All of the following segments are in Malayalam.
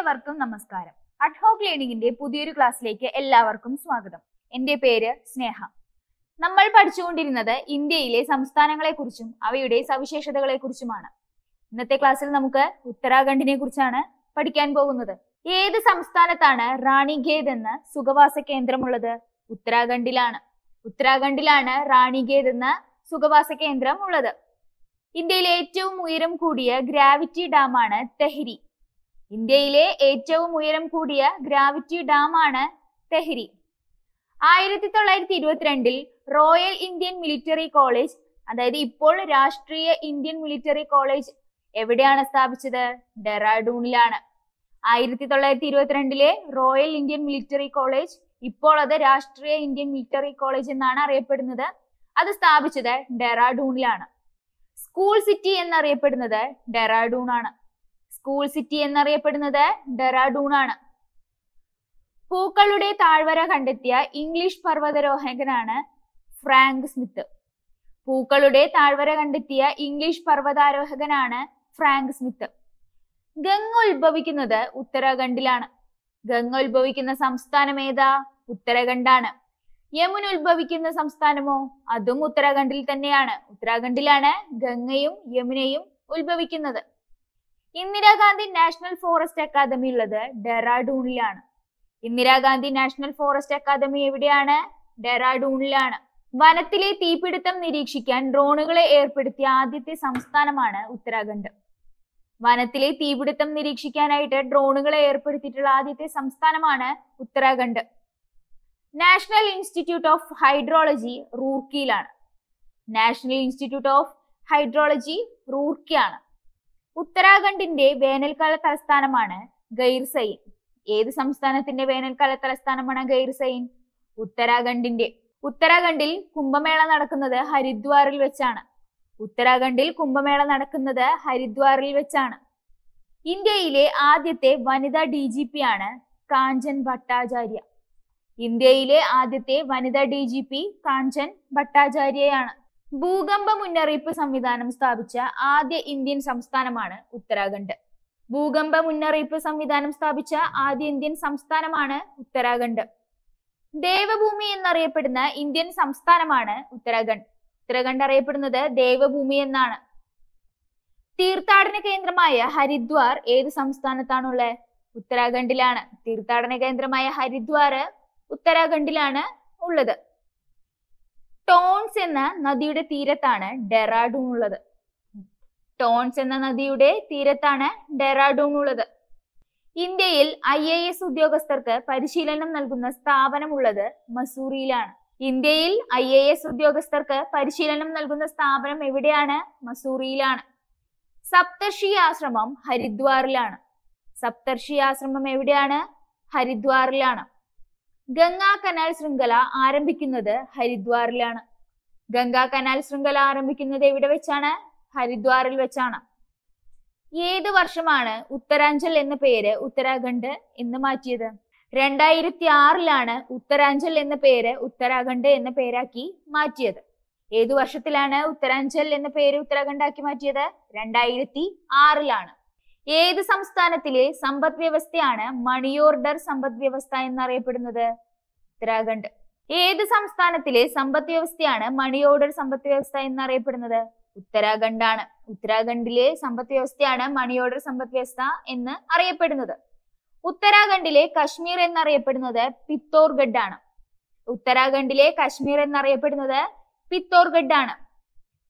ഏവർക്കും നമസ്കാരം. അഡ്ഹോക് ലേണിംഗിന്റെ പുതിയൊരു ക്ലാസ്സിലേക്ക് എല്ലാവർക്കും സ്വാഗതം. എന്റെ പേര് സ്നേഹ. നമ്മൾ പഠിച്ചുകൊണ്ടിരുന്നത് ഇന്ത്യയിലെ സംസ്ഥാനങ്ങളെ കുറിച്ചും അവയുടെ സവിശേഷതകളെ കുറിച്ചുമാണ്. ഇന്നത്തെ ക്ലാസ്സിൽ നമുക്ക് ഉത്തരാഖണ്ഡിനെ കുറിച്ചാണ് പഠിക്കാൻ പോകുന്നത്. ഏത് സംസ്ഥാനത്താണ് റാണിഖേദ് എന്ന സുഖവാസ കേന്ദ്രമുള്ളത്? ഉത്തരാഖണ്ഡിലാണ്. ഉത്തരാഖണ്ഡിലാണ് റാണിഖേദ് എന്ന സുഖവാസ കേന്ദ്രം ഉള്ളത്. ഇന്ത്യയിലെ ഏറ്റവും ഉയരം കൂടിയ ഗ്രാവിറ്റി ഡാമാണ് തെഹ്രി. ഇന്ത്യയിലെ ഏറ്റവും ഉയരം കൂടിയ ഗ്രാവിറ്റി ഡാമാണ് Tehri. 1922 royal Indian military college, അതായത് ഇപ്പോൾ രാഷ്ട്രീയ ഇന്ത്യൻ മിലിറ്ററി കോളേജ് എവിടെയാണ് സ്ഥാപിച്ചത്? ഡെറാഡൂണിലാണ്. 1922 റോയൽ ഇന്ത്യൻ മിലിറ്ററി കോളേജ്, ഇപ്പോൾ അത് രാഷ്ട്രീയ ഇന്ത്യൻ മിലിറ്ററി കോളേജ് എന്നാണ് അറിയപ്പെടുന്നത്. അത് സ്ഥാപിച്ചത് ഡെറാഡൂണിലാണ്. സ്കൂൾ സിറ്റി എന്നറിയപ്പെടുന്നത് ഡെറാഡൂൺ ആണ്. സ്കൂൾ സിറ്റി എന്നറിയപ്പെടുന്നത് ഡെറാഡൂൺ ആണ്. പൂക്കളുടെ താഴ്വര കണ്ടെത്തിയ ഇംഗ്ലീഷ് പർവ്വതാരോഹകനാണ് ഫ്രാങ്ക് സ്മിത്ത്. പൂക്കളുടെ താഴ്വര കണ്ടെത്തിയ ഇംഗ്ലീഷ് പർവ്വതാരോഹകനാണ് ഫ്രാങ്ക് സ്മിത്ത്. ഗംഗ ഉത്ഭവിക്കുന്നത് ഉത്തരാഖണ്ഡിലാണ്. ഗംഗ ഉത്ഭവിക്കുന്ന സംസ്ഥാനം ഏതാ? ഉത്തരാഖണ്ഡാണ്. യമുന ഉത്ഭവിക്കുന്ന സംസ്ഥാനമോ? അതും ഉത്തരാഖണ്ഡിൽ തന്നെയാണ്. ഉത്തരാഖണ്ഡിലാണ് ഗംഗയും യമുനയും ഉത്ഭവിക്കുന്നത്. ഇന്ദിരാഗാന്ധി നാഷണൽ ഫോറസ്റ്റ് അക്കാദമി ഉള്ളത് ഡെറാഡൂണിലാണ്. ഇന്ദിരാഗാന്ധി നാഷണൽ ഫോറസ്റ്റ് അക്കാദമി എവിടെയാണ്? ഡെറാഡൂണിലാണ്. വനത്തിലെ തീപിടുത്തം നിരീക്ഷിക്കാൻ ഡ്രോണുകളെ ഏർപ്പെടുത്തിയ ആദ്യത്തെ സംസ്ഥാനമാണ് ഉത്തരാഖണ്ഡ്. വനത്തിലെ തീപിടുത്തം നിരീക്ഷിക്കാനായിട്ട് ഡ്രോണുകളെ ഏർപ്പെടുത്തിയിട്ടുള്ള ആദ്യത്തെ സംസ്ഥാനമാണ് Uttarakhand. National institute of hydrology റൂർക്കിയിലാണ്. നാഷണൽ ഇൻസ്റ്റിറ്റ്യൂട്ട് ഓഫ് ഹൈഡ്രോളജി റൂർക്കിയാണ്. ഉത്തരാഖണ്ഡിന്റെ വേനൽക്കാല തലസ്ഥാനമാണ് ഗൈർസൈൻ. ഏത് സംസ്ഥാനത്തിന്റെ വേനൽക്കാല തലസ്ഥാനമാണ് ഗൈർസൈൻ? ഉത്തരാഖണ്ഡിന്റെ. ഉത്തരാഖണ്ഡിൽ കുംഭമേള നടക്കുന്നത് ഹരിദ്വാറിൽ വെച്ചാണ്. ഉത്തരാഖണ്ഡിൽ കുംഭമേള നടക്കുന്നത് ഹരിദ്വാറിൽ വെച്ചാണ്. ഇന്ത്യയിലെ ആദ്യത്തെ വനിതാ DGP ആണ് കാഞ്ചൻ ഭട്ടാചാര്യ. ഇന്ത്യയിലെ ആദ്യത്തെ വനിതാ DGP കാഞ്ചൻ ഭട്ടാചാര്യയാണ്. ഭൂകമ്പ മുന്നറിയിപ്പ് സംവിധാനം സ്ഥാപിച്ച ആദ്യ ഇന്ത്യൻ സംസ്ഥാനമാണ് ഉത്തരാഖണ്ഡ്. ഭൂകമ്പ മുന്നറിയിപ്പ് സംവിധാനം സ്ഥാപിച്ച ആദ്യ ഇന്ത്യൻ സംസ്ഥാനമാണ് ഉത്തരാഖണ്ഡ്. ദേവഭൂമി എന്നറിയപ്പെടുന്ന ഇന്ത്യൻ സംസ്ഥാനമാണ് ഉത്തരാഖണ്ഡ്. ഉത്തരാഖണ്ഡ് അറിയപ്പെടുന്നത് ദേവഭൂമി എന്നാണ്. തീർത്ഥാടന കേന്ദ്രമായ ഹരിദ്വാർ ഏത് സംസ്ഥാനത്താണുള്ളത്? ഉത്തരാഖണ്ഡിലാണ്. തീർത്ഥാടന കേന്ദ്രമായ ഹരിദ്വാർ ഉത്തരാഖണ്ഡിലാണ് ഉള്ളത്. ടോൺസ് എന്ന നദിയുടെ തീരത്താണ് ഡെറാഡൂൺ ഉള്ളത്. ടോൺസ് എന്ന നദിയുടെ തീരത്താണ് ഡെറാഡൂൺ ഉള്ളത്. ഇന്ത്യയിൽ IAS ഉദ്യോഗസ്ഥർക്ക് പരിശീലനം നൽകുന്ന സ്ഥാപനം ഉള്ളത് മസൂറിയിലാണ്. ഇന്ത്യയിൽ IAS ഉദ്യോഗസ്ഥർക്ക് പരിശീലനം നൽകുന്ന സ്ഥാപനം എവിടെയാണ്? മസൂറിയിലാണ്. സപ്തർഷി ആശ്രമം ഹരിദ്വാറിലാണ്. സപ്തർഷി ആശ്രമം എവിടെയാണ്? ഹരിദ്വാറിലാണ്. ഗംഗാ കനാൽ ശൃംഖല ആരംഭിക്കുന്നത് ഹരിദ്വാറിലാണ്. ഗംഗാ കനാൽ ശൃംഖല ആരംഭിക്കുന്നത് എവിടെ വെച്ചാണ്? ഹരിദ്വാറിൽ വെച്ചാണ്. ഏത് വർഷമാണ് ഉത്തരാഞ്ചൽ എന്ന പേര് ഉത്തരാഖണ്ഡ് എന്ന് മാറ്റിയത്? 2006 ഉത്തരാഞ്ചൽ എന്ന പേര് ഉത്തരാഖണ്ഡ് എന്ന പേരാക്കി മാറ്റിയത്. ഏതു വർഷത്തിലാണ് ഉത്തരാഞ്ചൽ എന്ന പേര് ഉത്തരാഖണ്ഡാക്കി മാറ്റിയത്? 2006. ഏത് സംസ്ഥാനത്തിലെ സമ്പദ് വ്യവസ്ഥയാണ് മണി ഓർഡർ സമ്പദ് വ്യവസ്ഥ എന്നറിയപ്പെടുന്നത്? ഉത്തരാഖണ്ഡ്. ഏത് സംസ്ഥാനത്തിലെ സമ്പദ് വ്യവസ്ഥയാണ് മണി ഓർഡർ സമ്പദ് വ്യവസ്ഥ എന്നറിയപ്പെടുന്നത്? ഉത്തരാഖണ്ഡാണ്. ഉത്തരാഖണ്ഡിലെ സമ്പദ് വ്യവസ്ഥയാണ് മണി ഓർഡർ സമ്പദ് വ്യവസ്ഥ എന്ന് അറിയപ്പെടുന്നത്. ഉത്തരാഖണ്ഡിലെ കശ്മീർ എന്നറിയപ്പെടുന്നത് പിത്തോർഗഡ് ആണ്. ഉത്തരാഖണ്ഡിലെ കശ്മീർ എന്നറിയപ്പെടുന്നത് പിത്തോർഗഡ് ആണ്.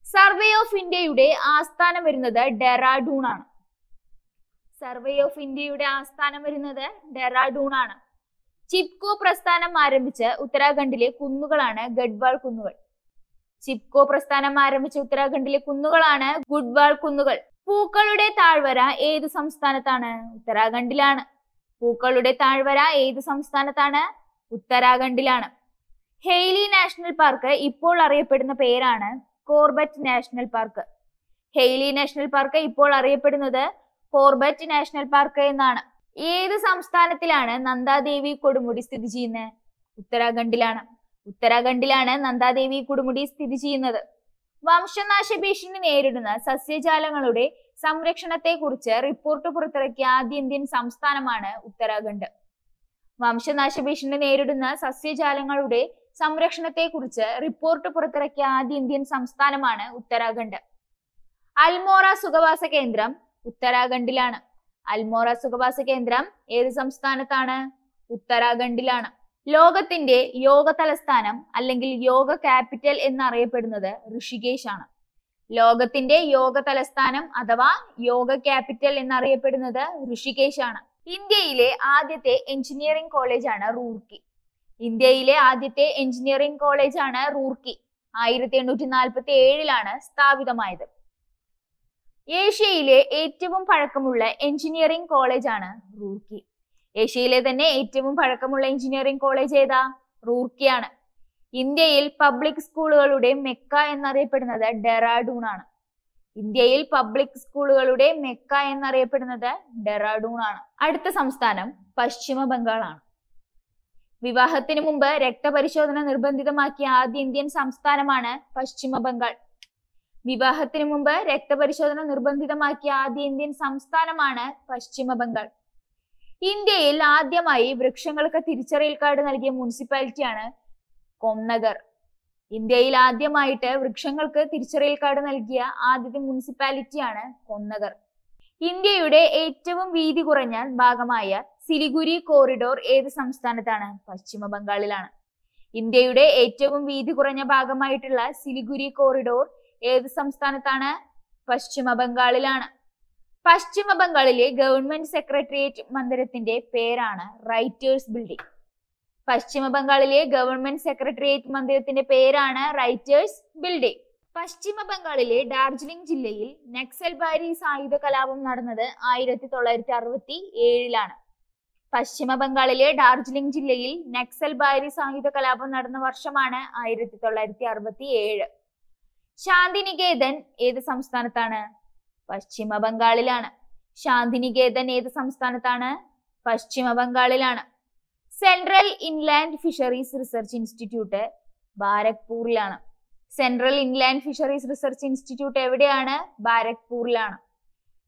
സർവേ ഓഫ് ഇന്ത്യയുടെ ആസ്ഥാനം വരുന്നത് ഡെറാഡൂൺ ആണ്. സർവേ ഓഫ് ഇന്ത്യയുടെ ആസ്ഥാനം വരുന്നത് ഡെറാഡൂൺ ആണ്. ചിപ്കോ പ്രസ്ഥാനം ആരംഭിച്ച ഉത്തരാഖണ്ഡിലെ കുന്നുകളാണ് ഗഡ്വാൾ കുന്നുകൾ. ചിപ്കോ പ്രസ്ഥാനം ആരംഭിച്ച ഉത്തരാഖണ്ഡിലെ കുന്നുകളാണ് ഗുഡ്വാൾ കുന്നുകൾ. പൂക്കളുടെ താഴ്വര ഏത് സംസ്ഥാനത്താണ്? ഉത്തരാഖണ്ഡിലാണ്. പൂക്കളുടെ താഴ്വര ഏത് സംസ്ഥാനത്താണ്? ഉത്തരാഖണ്ഡിലാണ്. ഹെയ്ലി നാഷണൽ പാർക്ക് ഇപ്പോൾ അറിയപ്പെടുന്ന പേരാണ് Corbett national park. Hailey national park ഇപ്പോൾ അറിയപ്പെടുന്നത് കോർബറ്റ് നാഷണൽ പാർക്ക് എന്നാണ്. ഏത് സംസ്ഥാനത്തിലാണ് നന്ദാദേവി കൊടുമുടി സ്ഥിതി ചെയ്യുന്നത്? ഉത്തരാഖണ്ഡിലാണ്. ഉത്തരാഖണ്ഡിലാണ് നന്ദാദേവി കൊടുമുടി സ്ഥിതി ചെയ്യുന്നത്. വംശനാശ ഭീഷണി നേരിടുന്ന സസ്യജാലങ്ങളുടെ സംരക്ഷണത്തെക്കുറിച്ച് റിപ്പോർട്ട് പുറത്തിറക്കിയ ആദ്യ ഇന്ത്യൻ സംസ്ഥാനമാണ് ഉത്തരാഖണ്ഡ്. വംശനാശ ഭീഷണി നേരിടുന്ന സസ്യജാലങ്ങളുടെ സംരക്ഷണത്തെക്കുറിച്ച് റിപ്പോർട്ട് പുറത്തിറക്കിയ ആദ്യ ഇന്ത്യൻ സംസ്ഥാനമാണ് ഉത്തരാഖണ്ഡ്. അൽമോറ സുഖവാസ കേന്ദ്രം ഉത്തരാഖണ്ഡിലാണ്. അൽമോറ സുഖവാസ കേന്ദ്രം ഏത് സംസ്ഥാനത്താണ്? ഉത്തരാഖണ്ഡിലാണ്. ലോകത്തിന്റെ യോഗ തലസ്ഥാനം അല്ലെങ്കിൽ യോഗ ക്യാപിറ്റൽ എന്നറിയപ്പെടുന്നത് ഋഷികേശ് ആണ്. ലോകത്തിന്റെ യോഗ തലസ്ഥാനം അഥവാ യോഗ ക്യാപിറ്റൽ എന്നറിയപ്പെടുന്നത് ഋഷികേശ് ആണ്. ഇന്ത്യയിലെ ആദ്യത്തെ എഞ്ചിനീയറിംഗ് കോളേജാണ് റൂർക്കി. ഇന്ത്യയിലെ ആദ്യത്തെ എഞ്ചിനീയറിംഗ് കോളേജാണ് റൂർക്കി. 1847 സ്ഥാപിതമായത്. ഏഷ്യയിലെ ഏറ്റവും പഴക്കമുള്ള എഞ്ചിനീയറിംഗ് കോളേജാണ് റൂർക്കി. ഏഷ്യയിലെ തന്നെ ഏറ്റവും പഴക്കമുള്ള എഞ്ചിനീയറിംഗ് കോളേജ് ഏതാ? റൂർക്കിയാണ്. ഇന്ത്യയിൽ പബ്ലിക് സ്കൂളുകളുടെ മെക്ക എന്നറിയപ്പെടുന്നത് ഡെറാഡൂൺ ആണ്. ഇന്ത്യയിൽ പബ്ലിക് സ്കൂളുകളുടെ മെക്ക എന്നറിയപ്പെടുന്നത് ഡെറാഡൂൺ ആണ്. അടുത്ത സംസ്ഥാനം പശ്ചിമ ബംഗാളാണ്. വിവാഹത്തിന് മുമ്പ് രക്തപരിശോധന നിർബന്ധിതമാക്കിയ ആദ്യ ഇന്ത്യൻ സംസ്ഥാനമാണ് പശ്ചിമ ബംഗാൾ. വിവാഹത്തിന് മുമ്പ് രക്തപരിശോധന നിർബന്ധിതമാക്കിയ ആദ്യ ഇന്ത്യൻ സംസ്ഥാനമാണ് പശ്ചിമ ബംഗാൾ. ഇന്ത്യയിൽ ആദ്യമായി വൃക്ഷങ്ങൾക്ക് തിരിച്ചറിയൽ കാർഡ് നൽകിയ മുനിസിപ്പാലിറ്റിയാണ് കൊംനഗർ. ഇന്ത്യയിൽ ആദ്യമായിട്ട് വൃക്ഷങ്ങൾക്ക് തിരിച്ചറിയൽ കാർഡ് നൽകിയ ആദ്യത്തെ മുനിസിപ്പാലിറ്റിയാണ് കൊംനഗർ. ഇന്ത്യയുടെ ഏറ്റവും വീതി കുറഞ്ഞ ഭാഗമായ സിലിഗുരി കോറിഡോർ ഏത് സംസ്ഥാനത്താണ്? പശ്ചിമ ബംഗാളിലാണ്. ഇന്ത്യയുടെ ഏറ്റവും വീതി കുറഞ്ഞ ഭാഗമായിട്ടുള്ള സിലിഗുരി കോറിഡോർ ഏത് സംസ്ഥാനത്താണ്? പശ്ചിമ ബംഗാളിലാണ്. പശ്ചിമ ബംഗാളിലെ ഗവൺമെന്റ് സെക്രട്ടേറിയറ്റ് മന്ദിരത്തിന്റെ പേരാണ് റൈറ്റേഴ്സ് ബിൽഡിംഗ്. പശ്ചിമ ബംഗാളിലെ ഗവൺമെന്റ് സെക്രട്ടേറിയറ്റ് മന്ദിരത്തിന്റെ പേരാണ് റൈറ്റേഴ്സ് ബിൽഡിംഗ്. പശ്ചിമ ബംഗാളിലെ ഡാർജിലിംഗ് ജില്ലയിൽ നക്സൽബാരി സായുധ കലാപം നടന്നത് 1967 പശ്ചിമ ബംഗാളിലെ ഡാർജിലിംഗ് ജില്ലയിൽ നക്സൽബാരി സായുധ കലാപം നടന്ന വർഷമാണ് 1967. ശാന്തിനികേതൻ ഏത് സംസ്ഥാനത്താണ്? പശ്ചിമ ബംഗാളിലാണ്. ശാന്തിനികേതൻ ഏത് സംസ്ഥാനത്താണ്? പശ്ചിമ ബംഗാളിലാണ്. Central inland fisheries research institute ബാരക്പൂരിലാണ്. Central inland fisheries research institute എവിടെയാണ്? ബാരക്പൂരിലാണ്.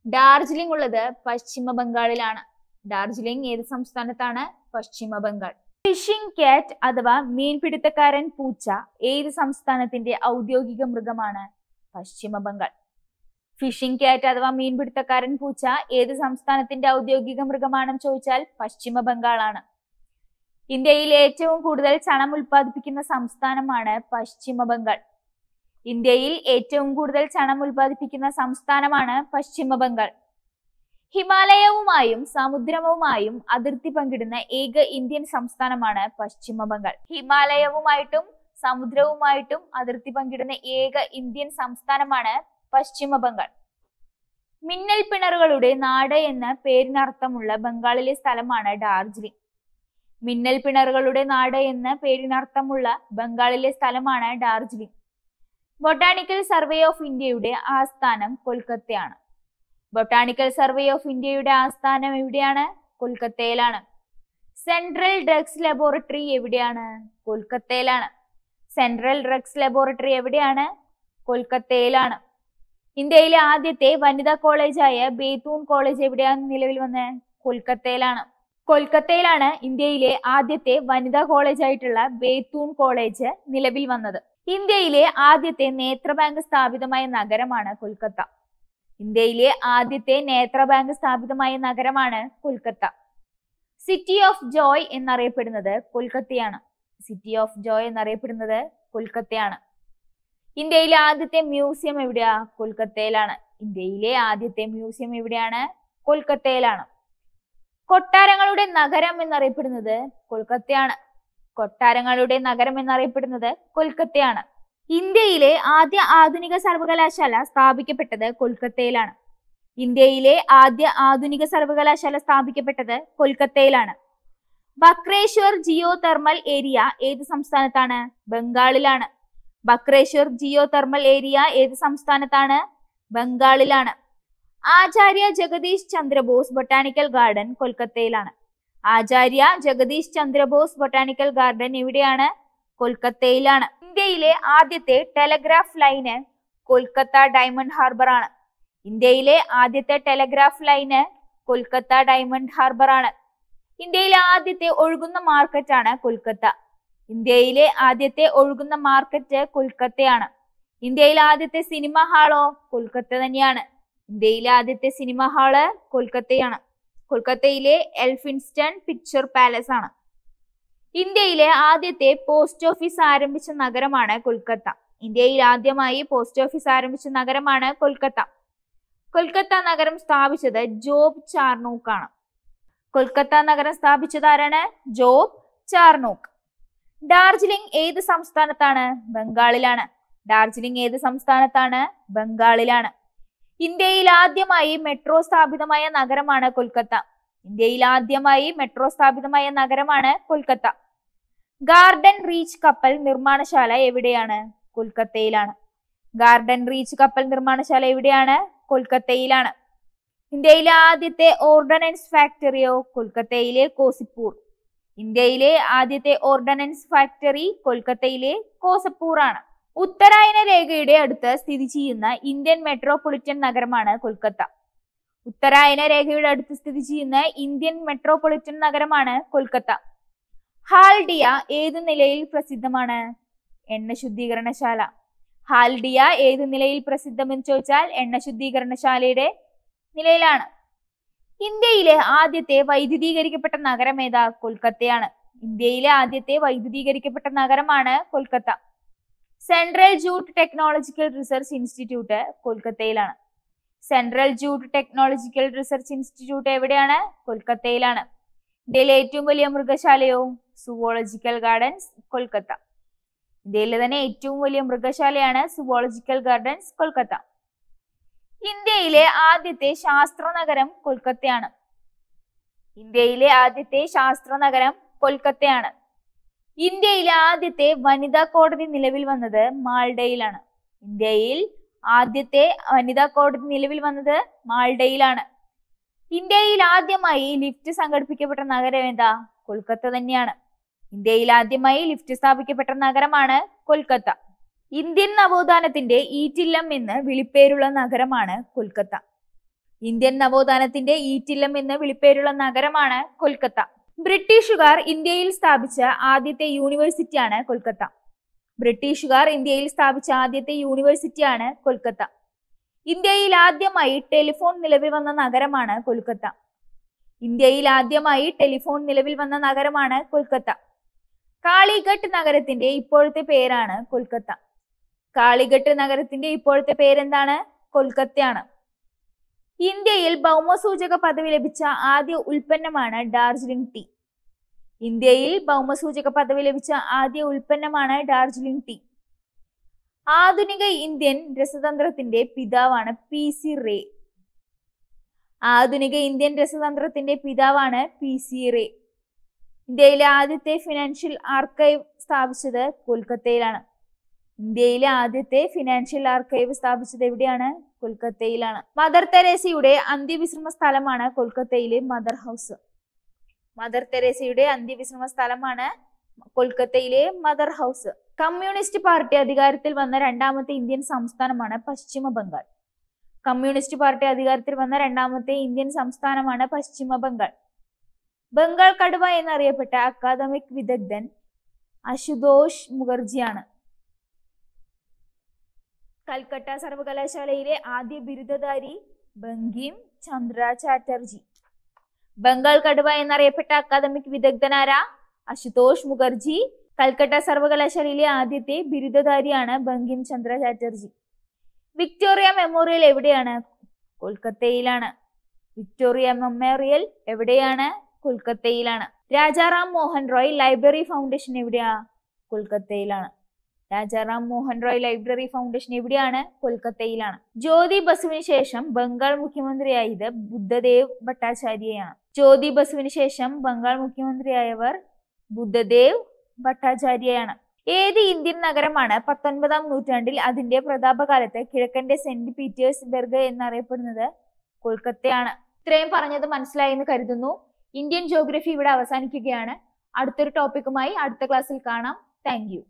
ഡാർജിലിംഗ് ഉള്ളത് പശ്ചിമ ബംഗാളിലാണ്. ഡാർജിലിംഗ് ഏത് സംസ്ഥാനത്താണ്? പശ്ചിമ ബംഗാൾ. ഫിഷിംഗ് ക്യാറ്റ് അഥവാ മീൻപിടുത്തക്കാരൻ പൂച്ച ഏത് സംസ്ഥാനത്തിന്റെ ഔദ്യോഗിക മൃഗമാണ്? പശ്ചിമ ബംഗാൾ. ഫിഷിംഗ് ക്യാറ്റ് അഥവാ മീൻപിടുത്തക്കാരൻ പൂച്ച ഏത് സംസ്ഥാനത്തിന്റെ ഔദ്യോഗിക മൃഗമാണെന്ന് ചോദിച്ചാൽ പശ്ചിമ ബംഗാളാണ്. ഇന്ത്യയിൽ ഏറ്റവും കൂടുതൽ ചണം ഉൽപ്പാദിപ്പിക്കുന്ന സംസ്ഥാനമാണ് പശ്ചിമ ബംഗാൾ. ഇന്ത്യയിൽ ഏറ്റവും കൂടുതൽ ചണം ഉൽപ്പാദിപ്പിക്കുന്ന സംസ്ഥാനമാണ് പശ്ചിമ ബംഗാൾ. ഹിമാലയവുമായും സമുദ്രവുമായും അതിർത്തി പങ്കിടുന്ന ഏക ഇന്ത്യൻ സംസ്ഥാനമാണ് പശ്ചിമ ബംഗാൾ. ഹിമാലയവുമായിട്ടും സമുദ്രവുമായിട്ടും അതിർത്തി പങ്കിടുന്ന ഏക ഇന്ത്യൻ സംസ്ഥാനമാണ് പശ്ചിമ ബംഗാൾ. മിന്നൽ പിണറുകളുടെ നാട് എന്ന പേരിനർത്ഥമുള്ള ബംഗാളിലെ സ്ഥലമാണ് ഡാർജിലിംഗ്. മിന്നൽ പിണറുകളുടെ നാട് എന്ന പേരിനർത്ഥമുള്ള ബംഗാളിലെ സ്ഥലമാണ് ഡാർജിലിംഗ്. ബൊട്ടാണിക്കൽ സർവേ ഓഫ് ഇന്ത്യയുടെ ആസ്ഥാനം കൊൽക്കത്തയാണ്. ബൊട്ടാണിക്കൽ സർവേ ഓഫ് ഇന്ത്യയുടെ ആസ്ഥാനം എവിടെയാണ്? കൊൽക്കത്തയിലാണ്. സെൻട്രൽ ഡ്രഗ്സ് ലബോറട്ടറി എവിടെയാണ്? കൊൽക്കത്തയിലാണ്. സെൻട്രൽ ഡ്രഗ്സ് ലബോറട്ടറി എവിടെയാണ്? കൊൽക്കത്തയിലാണ്. ഇന്ത്യയിലെ ആദ്യത്തെ വനിതാ കോളേജായ ബേത്തൂൺ കോളേജ് എവിടെയാണ് നിലവിൽ വന്നത്? കൊൽക്കത്തയിലാണ്. കൊൽക്കത്തയിലാണ് ഇന്ത്യയിലെ ആദ്യത്തെ വനിതാ കോളേജ് ആയിട്ടുള്ള ബേത്തൂൺ കോളേജ് നിലവിൽ വന്നത്. ഇന്ത്യയിലെ ആദ്യത്തെ നേത്ര ബാങ്ക് സ്ഥാപിതമായ നഗരമാണ് കൊൽക്കത്ത. ഇന്ത്യയിലെ ആദ്യത്തെ നേത്ര ബാങ്ക് സ്ഥാപിതമായ നഗരമാണ് കൊൽക്കത്ത. സിറ്റി ഓഫ് ജോയ് എന്നറിയപ്പെടുന്നത് കൊൽക്കത്തയാണ്. സിറ്റി ഓഫ് ജോയ് എന്നറിയപ്പെടുന്നത് കൊൽക്കത്തയാണ്. ഇന്ത്യയിലെ ആദ്യത്തെ മ്യൂസിയം എവിടെയാ? കൊൽക്കത്തയിലാണ്. ഇന്ത്യയിലെ ആദ്യത്തെ മ്യൂസിയം എവിടെയാണ്? കൊൽക്കത്തയിലാണ്. കൊട്ടാരങ്ങളുടെ നഗരം എന്നറിയപ്പെടുന്നത് കൊൽക്കത്തയാണ്. കൊട്ടാരങ്ങളുടെ നഗരം എന്നറിയപ്പെടുന്നത് കൊൽക്കത്തയാണ്. ഇന്ത്യയിലെ ആദ്യ ആധുനിക സർവകലാശാല സ്ഥാപിക്കപ്പെട്ടത് കൊൽക്കത്തയിലാണ്. ഇന്ത്യയിലെ ആദ്യ ആധുനിക സർവകലാശാല സ്ഥാപിക്കപ്പെട്ടത് കൊൽക്കത്തയിലാണ്. ബക്രേശ്വർ ജിയോ തെർമൽ ഏരിയ ഏത് സംസ്ഥാനത്താണ്? ബംഗാളിലാണ്. ബക്രേശ്വർ ജിയോ തെർമൽ ഏരിയ ഏത് സംസ്ഥാനത്താണ്? ബംഗാളിലാണ്. ആചാര്യ ജഗദീഷ് ചന്ദ്രബോസ് ബൊട്ടാണിക്കൽ ഗാർഡൻ കൊൽക്കത്തയിലാണ്. ആചാര്യ ജഗദീഷ് ചന്ദ്രബോസ് ബൊട്ടാണിക്കൽ ഗാർഡൻ എവിടെയാണ്? കൊൽക്കത്തയിലാണ്. ഇന്ത്യയിലെ ആദ്യത്തെ telegraph line Kolkata diamond harbour ആണ്. ഇന്ത്യയിലെ ആദ്യത്തെ telegraph line Kolkata diamond harbour ആണ്. ഇന്ത്യയിലെ ആദ്യത്തെ ഒഴുകുന്ന മാർക്കറ്റ് ആണ് കൊൽക്കത്ത. ഇന്ത്യയിലെ ആദ്യത്തെ ഒഴുകുന്ന മാർക്കറ്റ് കൊൽക്കത്തയാണ്. ഇന്ത്യയിലെ ആദ്യത്തെ സിനിമ ഹാളോ കൊൽക്കത്ത തന്നെയാണ്. ഇന്ത്യയിലെ ആദ്യത്തെ സിനിമ ഹാള് കൊൽക്കത്തയാണ്. കൊൽക്കത്തയിലെ എൽഫിൻസ്റ്റൺ പിക്ചർ പാലസ് ആണ്. ഇന്ത്യയിലെ ആദ്യത്തെ പോസ്റ്റ് ഓഫീസ് ആരംഭിച്ച നഗരമാണ് കൊൽക്കത്ത. ഇന്ത്യയിൽ ആദ്യമായി പോസ്റ്റ് ഓഫീസ് ആരംഭിച്ച നഗരമാണ് കൊൽക്കത്ത. കൊൽക്കത്ത നഗരം സ്ഥാപിച്ചത് ജോബ് ചാർണോക്ക് ആണ്. കൊൽക്കത്ത നഗരം സ്ഥാപിച്ചത് ആരാണ്? ജോബ് ചാർണോക്ക്. ഡാർജിലിംഗ് ഏത് സംസ്ഥാനത്താണ്? ബംഗാളിലാണ്. ഡാർജിലിംഗ് ഏത് സംസ്ഥാനത്താണ്? ബംഗാളിലാണ്. ഇന്ത്യയിൽ ആദ്യമായി മെട്രോ സ്ഥാപിതമായ നഗരമാണ് കൊൽക്കത്ത. ഇന്ത്യയിൽ ആദ്യമായി മെട്രോ സ്ഥാപിതമായ നഗരമാണ് കൊൽക്കത്ത. ഗാർഡൻ റീച്ച് കപ്പൽ നിർമ്മാണശാല എവിടെയാണ്? കൊൽക്കത്തയിലാണ്. ഗാർഡൻ റീച്ച് കപ്പൽ നിർമ്മാണശാല എവിടെയാണ്? കൊൽക്കത്തയിലാണ്. ഇന്ത്യയിലെ ആദ്യത്തെ ഓർഡിനൻസ് ഫാക്ടറിയോ? കൊൽക്കത്തയിലെ കോസിപ്പൂർ. ഇന്ത്യയിലെ ആദ്യത്തെ ഓർഡിനൻസ് ഫാക്ടറി കൊൽക്കത്തയിലെ കോസപ്പൂർ ആണ്. ഉത്തരായന രേഖയുടെ അടുത്ത് സ്ഥിതി ചെയ്യുന്ന ഇന്ത്യൻ മെട്രോപൊളിറ്റൻ നഗരമാണ് കൊൽക്കത്ത. ഉത്തരായന രേഖയുടെ അടുത്ത് സ്ഥിതി ചെയ്യുന്ന ഇന്ത്യൻ മെട്രോപൊളിറ്റൻ നഗരമാണ് കൊൽക്കത്ത. ഹാൽഡിയ ഏതു നിലയിൽ പ്രസിദ്ധമാണ്? എണ്ണ ശുദ്ധീകരണശാല. ഹാൽഡിയ ഏതു നിലയിൽ പ്രസിദ്ധമെന്ന് ചോദിച്ചാൽ എണ്ണ ശുദ്ധീകരണശാലയുടെ നിലയിലാണ്. ഇന്ത്യയിലെ ആദ്യത്തെ വൈദ്യുതീകരിക്കപ്പെട്ട നഗരം ഏതാ? കൊൽക്കത്തയാണ്. ഇന്ത്യയിലെ ആദ്യത്തെ വൈദ്യുതീകരിക്കപ്പെട്ട നഗരമാണ് Kolkata. Central jute technological research institute കൊൽക്കത്തയിലാണ്. Central jute technological research institute എവിടെയാണ്? കൊൽക്കത്തയിലാണ്. ഇന്ത്യയിലെ ഏറ്റവും വലിയ മൃഗശാലയോ? Zoological gardens Kolkata. ഇന്ത്യയിലെ തന്നെ ഏറ്റവും വലിയ മൃഗശാലയാണ് സുവോളജിക്കൽ ഗാർഡൻസ് കൊൽക്കത്ത. ഇന്ത്യയിലെ ആദ്യത്തെ ശാസ്ത്ര നഗരം കൊൽക്കത്തയാണ്. ഇന്ത്യയിലെ ആദ്യത്തെ ശാസ്ത്ര നഗരം കൊൽക്കത്തയാണ്. ഇന്ത്യയിലെ ആദ്യത്തെ വനിതാ കോടതി നിലവിൽ വന്നത് മാൾഡയിലാണ്. ഇന്ത്യയിൽ ആദ്യത്തെ വനിതാ കോടതി നിലവിൽ വന്നത് മാൾഡയിലാണ്. ഇന്ത്യയിൽ ആദ്യമായി ലിഫ്റ്റ് സംഘടിപ്പിക്കപ്പെട്ട നഗരം ഏതാ? കൊൽക്കത്ത തന്നെയാണ്. ഇന്ത്യയിൽ ആദ്യമായി ലിഫ്റ്റ് സ്ഥാപിക്കപ്പെട്ട നഗരമാണ് കൊൽക്കത്ത. ഇന്ത്യൻ നവോത്ഥാനത്തിന്റെ ഈറ്റില്ലം എന്ന് വിളിപ്പേരുള്ള നഗരമാണ് കൊൽക്കത്ത. ഇന്ത്യൻ നവോത്ഥാനത്തിന്റെ ഈറ്റില്ലം എന്ന് വിളിപ്പേരുള്ള നഗരമാണ് കൊൽക്കത്ത. ബ്രിട്ടീഷുകാർ ഇന്ത്യയിൽ സ്ഥാപിച്ച ആദ്യത്തെ യൂണിവേഴ്സിറ്റിയാണ് കൊൽക്കത്ത. ബ്രിട്ടീഷുകാർ ഇന്ത്യയിൽ സ്ഥാപിച്ച ആദ്യത്തെ യൂണിവേഴ്സിറ്റിയാണ് കൊൽക്കത്ത. ഇന്ത്യയിൽ ആദ്യമായി ടെലിഫോൺ നിലവിൽ വന്ന നഗരമാണ് കൊൽക്കത്ത. ഇന്ത്യയിൽ ആദ്യമായി ടെലിഫോൺ നിലവിൽ വന്ന നഗരമാണ് കൊൽക്കത്ത. കാളിഘട്ട് നഗരത്തിന്റെ ഇപ്പോഴത്തെ പേരാണ് കൊൽക്കത്ത. കാളിഘട്ട് നഗരത്തിന്റെ ഇപ്പോഴത്തെ പേരെന്താണ്? കൊൽക്കത്തയാണ്. ഇന്ത്യയിൽ ഭൗമസൂചക പദവി ലഭിച്ച ആദ്യ ഉൽപ്പന്നമാണ് ഡാർജിലിംഗ് ടീ. ഇന്ത്യയിൽ ഭൗമസൂചക പദവി ലഭിച്ച ആദ്യ ഉൽപ്പന്നമാണ് ഡാർജിലിംഗ് ടീ. ആധുനിക ഇന്ത്യൻ രസതന്ത്രത്തിന്റെ പിതാവാണ് PC റേ. ആധുനിക ഇന്ത്യൻ രസതന്ത്രത്തിന്റെ പിതാവാണ് PC റേ. ഇന്ത്യയിലെ ആദ്യത്തെ ഫിനാൻഷ്യൽ ആർക്കൈവ് സ്ഥാപിച്ചത് കൊൽക്കത്തയിലാണ്. ഇന്ത്യയിലെ ആദ്യത്തെ ഫിനാൻഷ്യൽ ആർക്കൈവ് സ്ഥാപിച്ചത് എവിടെയാണ്? കൊൽക്കത്തയിലാണ്. മദർ തെരേസയുടെ അന്ത്യവിശ്രമ സ്ഥലമാണ് കൊൽക്കത്തയിലെ മദർ ഹൗസ്. മദർ തെരേസയുടെ അന്ത്യവിശ്രമ സ്ഥലമാണ് കൊൽക്കത്തയിലെ മദർ ഹൗസ്. കമ്മ്യൂണിസ്റ്റ് പാർട്ടി അധികാരത്തിൽ വന്ന രണ്ടാമത്തെ ഇന്ത്യൻ സംസ്ഥാനമാണ് പശ്ചിമ ബംഗാൾ. കമ്മ്യൂണിസ്റ്റ് പാർട്ടി അധികാരത്തിൽ വന്ന രണ്ടാമത്തെ ഇന്ത്യൻ സംസ്ഥാനമാണ് പശ്ചിമ ബംഗാൾ. ബംഗാൾ കടുവ എന്നറിയപ്പെട്ട അക്കാദമിക് വിദഗ്ധൻ അശുതോഷ് മുഖർജിയാണ്. കൽക്കട്ട സർവകലാശാലയിലെ ആദ്യ ബിരുദധാരി ബങ്കിം ചന്ദ്ര ചാറ്റർജി. ബംഗാൾ കടുവ എന്നറിയപ്പെട്ട അക്കാദമിക് വിദഗ്ധനാരാ? അശുതോഷ് മുഖർജി. കൽക്കട്ട സർവകലാശാലയിലെ ആദ്യത്തെ ബിരുദധാരിയാണ് ബങ്കിം ചന്ദ്ര ചാറ്റർജി. വിക്ടോറിയ മെമ്മോറിയൽ എവിടെയാണ്? കൊൽക്കത്തയിലാണ്. വിക്ടോറിയ മെമ്മോറിയൽ എവിടെയാണ്? കൊൽക്കത്തയിലാണ്. രാജാറാം മോഹൻ റോയ് ലൈബ്രറി ഫൗണ്ടേഷൻ എവിടെയാ? കൊൽക്കത്തയിലാണ്. രാജാറാം മോഹൻ റോയ് ലൈബ്രറി ഫൗണ്ടേഷൻ എവിടെയാണ്? കൊൽക്കത്തയിലാണ്. ജ്യോതി ബസുവിന് ശേഷം ബംഗാൾ മുഖ്യമന്ത്രിയായത് ബുദ്ധദേവ് ഭട്ടാചാര്യയാണ്. ജ്യോതി ബസുവിന് ശേഷം ബംഗാൾ മുഖ്യമന്ത്രിയായവർ ബുദ്ധദേവ് ഭട്ടാചാര്യയാണ്. ഏത് ഇന്ത്യൻ നഗരമാണ് 19-ാം നൂറ്റാണ്ടിൽ അതിന്റെ പ്രതാപകാലത്ത് കിഴക്കന്റെ സെന്റ് പീറ്റേഴ്സ്ബർഗ് എന്നറിയപ്പെടുന്നത്? കൊൽക്കത്തയാണ്. ഇത്രയും പറഞ്ഞത് മനസ്സിലായി എന്ന് കരുതുന്നു. ഇന്ത്യൻ ജോഗ്രഫി ഇവിടെ അവസാനിക്കുകയാണ്. അടുത്തൊരു ടോപ്പിക്കുമായി അടുത്ത ക്ലാസ്സിൽ കാണാം. Thank you.